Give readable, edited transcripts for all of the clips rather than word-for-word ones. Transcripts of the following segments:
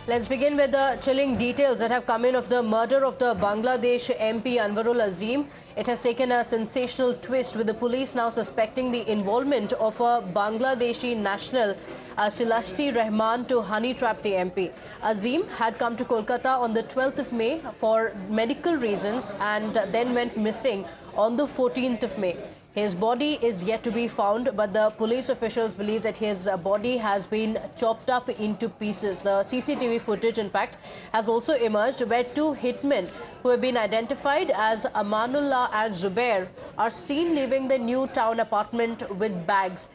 Let's begin with the chilling details that have come in of the murder of the Bangladesh MP Anwarul Azim. It has taken a sensational twist, with the police now suspecting the involvement of a Bangladeshi national, Shilashti Rahman, to honey trap the MP. Azim had come to Kolkata on the 12th of May for medical reasons and then went missing on the 14th of May. His body is yet to be found, but the police officials believe that his body has been chopped up into pieces. The CCTV footage, in fact, has also emerged where two hitmen who have been identified as Amanullah and Zubair are seen leaving the New Town apartment with bags.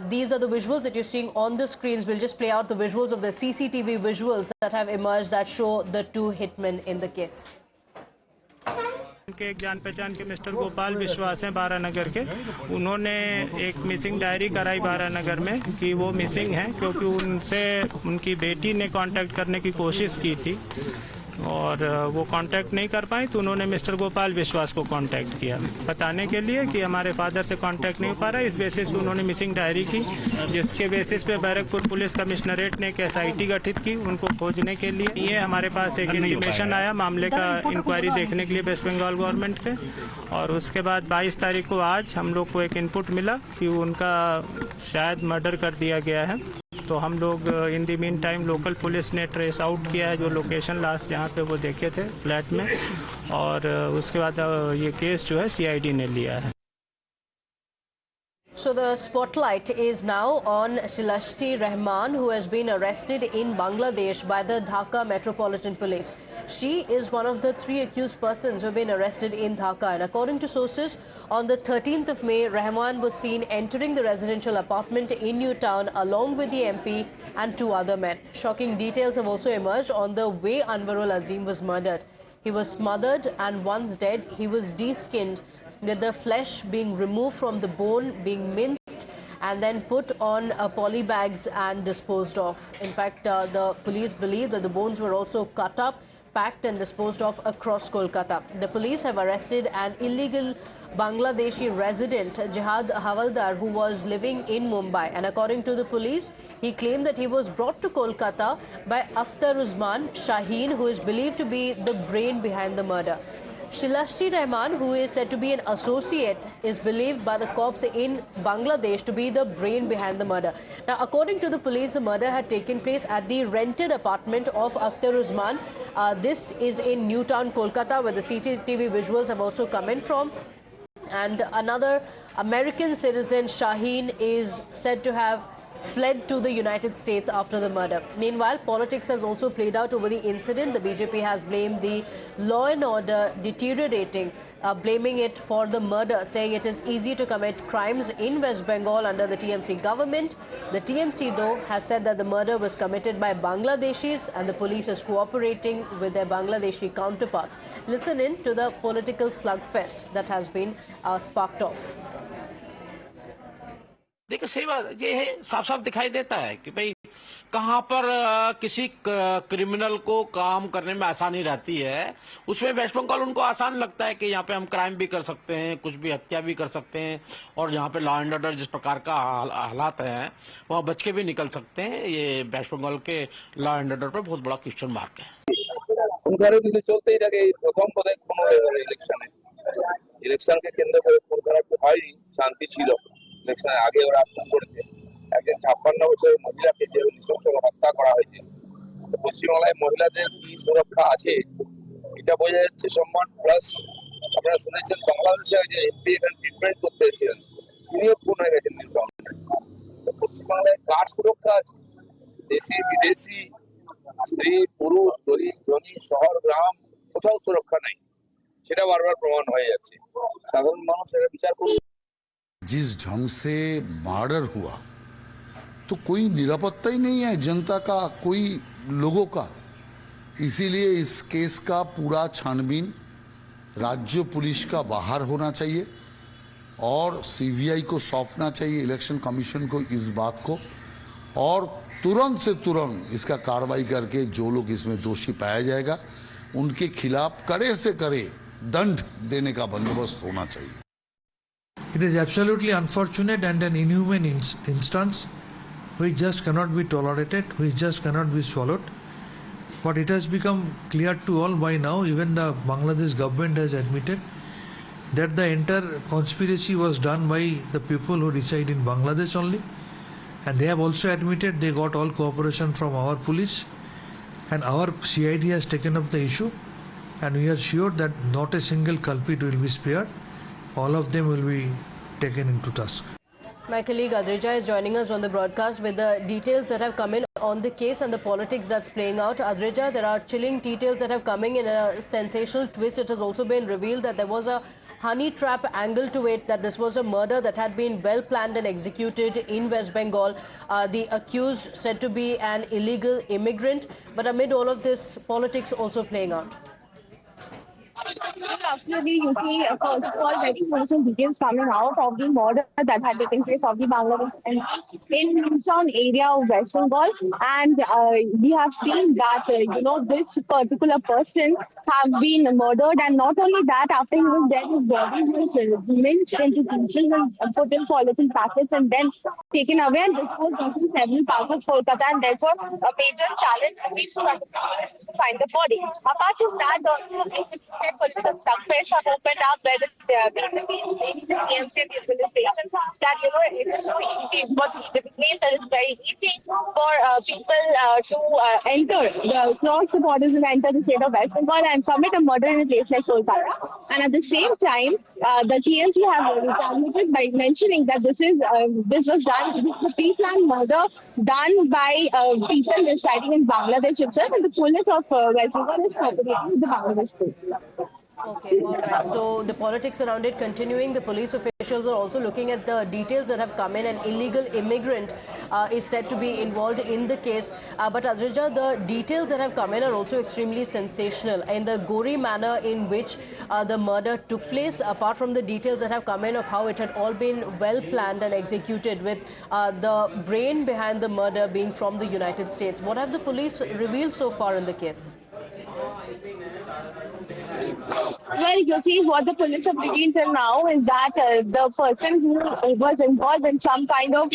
These are the visuals that you're seeing on the screens. We'll just play out the visuals of the CCTV visuals that have emerged that show the two hitmen in the case. के एक जान पहचान के mister Gopal विश्वास हैं बारानगर के। उन्होंने एक मिसिंग डायरी कराई बारानगर में कि वो मिसिंग हैं, क्योंकि उनसे उनकी बेटी ने कांटेक्ट करने की कोशिश की थी और वो कांटेक्ट नहीं कर पाई, तो उन्होंने मिस्टर गोपाल विश्वास को कांटेक्ट किया बताने के लिए कि हमारे फादर से कांटेक्ट नहीं हो पा रहा है। इस बेसिस पे उन्होंने मिसिंग डायरी की, जिसके बेसिस पे बैरकपुर पुलिस कमिश्नरेट ने एक SIT गठित की उनको खोजने के लिए। ये हमारे पास एक इंटीमेशन आया मामले का इंक्वायरी देखने के लिए वेस्ट बंगाल गवर्नमेंट के, और उसके बाद 22 तारीख को आज हम लोग को एक इनपुट मिला कि उनका शायद मर्डर कर दिया गया है। तो हम लोग इन दी मीन टाइम लोकल पुलिस ने ट्रेस आउट किया है जो लोकेशन लास्ट जहाँ पे वो देखे थे फ्लैट में, और उसके बाद ये केस जो है CID ने लिया है। So the spotlight is now on Shilashti Rahman, who has been arrested in Bangladesh by the Dhaka Metropolitan Police. She is one of the 3 accused persons who have been arrested in Dhaka. And according to sources, on the 13th of May, Rahman was seen entering the residential apartment in New Town along with the MP and 2 other men. Shocking details have also emerged on the way Anwarul Azim was murdered. He was smothered, and once dead, he was de-skinned, with the flesh being removed from the bone, being minced and then put on poly bags and disposed of. In fact, the police believe that the bones were also cut up, packed and disposed of across Kolkata. The police have arrested an illegal Bangladeshi resident, Jihad Havaldar, who was living in Mumbai. And according to the police, he claimed that he was brought to Kolkata by Akhtar Uzman Shaheen, who is believed to be the brain behind the murder. Shilashti Rahman, who is said to be an associate, is believed by the cops in Bangladesh to be the brain behind the murder. Now, according to the police, the murder had taken place at the rented apartment of Akhtar Uzman. This is in New Town, Kolkata, where the CCTV visuals have also come in from. And another American citizen, Shaheen, is said to have fled to the United States after the murder. Meanwhile, politics has also played out over the incident. The BJP has blamed the law and order deteriorating, blaming it for the murder, saying it is easy to commit crimes in West Bengal under the TMC government. The TMC, though, has said that the murder was committed by Bangladeshis and the police is cooperating with their Bangladeshi counterparts. Listen in to the political slugfest that has been sparked off. देखिए, सही बात ये है, साफ साफ दिखाई देता है कि भाई कहाँ पर किसी क्रिमिनल को काम करने में आसानी रहती है, उसमें वेस्ट बंगाल उनको आसान लगता है कि यहाँ पे हम क्राइम भी कर सकते हैं, कुछ भी हत्या भी कर सकते हैं, और यहाँ पे लॉ एंड ऑर्डर जिस प्रकार का हालात हैं वहाँ बच के भी निकल सकते हैं। ये वेस्ट बंगाल के लॉ एंड ऑर्डर पर बहुत बड़ा क्वेश्चन मार्क है। চলতেই থাকে প্রথম পদে কোন ইলেকশন কে কেন্দ্র করে কোন খারাপ হয়নি, শান্তি ছিল। ইলেকশনের আগে ওরা আক্রমণ করেছে, একজন 56 বছরের মহিলাকে যে নৃশংসভাবে হত্যা করা হয়েছে। পশ্চিমবাংলায় মহিলাদের কি সুরক্ষা আছে এটা বোঝা যাচ্ছে। সম্মান প্লাস আপনারা শুনেছেন বাংলাদেশে যে এমপি এখানে ট্রিটমেন্ট করতে এসেছিলেন, তিনিও খুন হয়ে গেছেন নির্বাচনে। পশ্চিমবাংলায় কার সুরক্ষা আছে? দেশি বিদেশি, স্ত্রী পুরুষ, গরিব ধনী, শহর গ্রাম, কোথাও সুরক্ষা নাই। সেটা বারবার প্রমাণ হয়ে যাচ্ছে। সাধারণ মানুষ এটা বিচার করুন। जिस ढंग से मर्डर हुआ तो कोई निरापत्ता ही नहीं है जनता का, कोई लोगों का। इसीलिए इस केस का पूरा छानबीन राज्य पुलिस का बाहर होना चाहिए और CBI को सौंपना चाहिए, इलेक्शन कमीशन को, इस बात को, और तुरंत से तुरंत इसका कार्रवाई करके जो लोग इसमें दोषी पाया जाएगा उनके खिलाफ कड़े से कड़े दंड देने का बंदोबस्त होना चाहिए। It is absolutely unfortunate and an inhuman instance which just cannot be tolerated, which just cannot be swallowed. But it has become clear to all by now, even the Bangladesh government has admitted that the entire conspiracy was done by the people who reside in Bangladesh only. And they have also admitted they got all cooperation from our police. And our CID has taken up the issue. And we are sure that not a single culprit will be spared. All of them will be taken into task. My colleague Adrija is joining us on the broadcast with the details that have come in on the case and the politics that's playing out. Adrija, there are chilling details that have come in a sensational twist. It has also been revealed that there was a honey trap angle to it, that this was a murder that had been well planned and executed in West Bengal. The accused said to be an illegal immigrant. But amid all of this, politics also playing out. Absolutely, you see, first of all, very personal details coming out of the murder that had taken place of the Bangladesh in Newtown area of West Bengal, and we have seen that this particular person have been murdered, and not only that, after he was dead, his body was minced into pieces and put in polythene packets and then taken away and disposed of in several parts of Kolkata, and therefore a major challenge to find the body. Apart from that, also political subways have opened up where the TMC administration that it is so easy, but the place that it's very easy for people to cross the borders and enter the state of West Bengal and commit a murder in a place like Kolkata. And at the same time, the TMC have retaliated by mentioning that this was a pre-planned murder done by people residing in Bangladesh itself, and the police of West Bengal is cooperating with the Bangladesh police. Okay, all right. So the politics around it continuing. The police officials are also looking at the details that have come in. An illegal immigrant is said to be involved in the case. But Adrija, the details that have come in are also extremely sensational. In the gory manner in which the murder took place, apart from the details that have come in of how it had all been well planned and executed, with the brain behind the murder being from the United States. What have the police revealed so far in the case? Well, you see, what the police have revealed till now is that the person who was involved in some kind of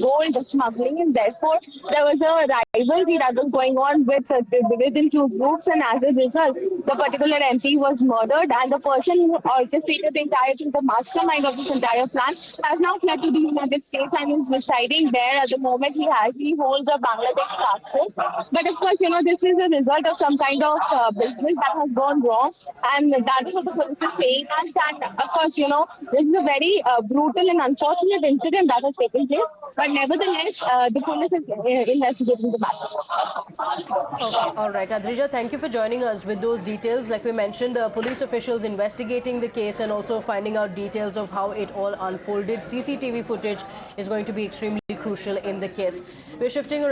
gold smuggling, and therefore there was a rivalry that was going on within two groups, and as a result, the particular MP was murdered, and the person who orchestrated the entire thing, the mastermind of this entire plan, has now fled to the United States and is residing there at the moment. He holds a Bangladesh passport. But of course, this is a result of some kind of business that has gone wrong, and that is what the police is saying. And of course, this is a very brutal and unfortunate incident that has taken place. But nevertheless, the police is investigating the matter. Okay, all right. Adrija, thank you for joining us with those details. Like we mentioned, the police officials investigating the case and also finding out details of how it all unfolded. CCTV footage is going to be extremely crucial in the case. We're shifting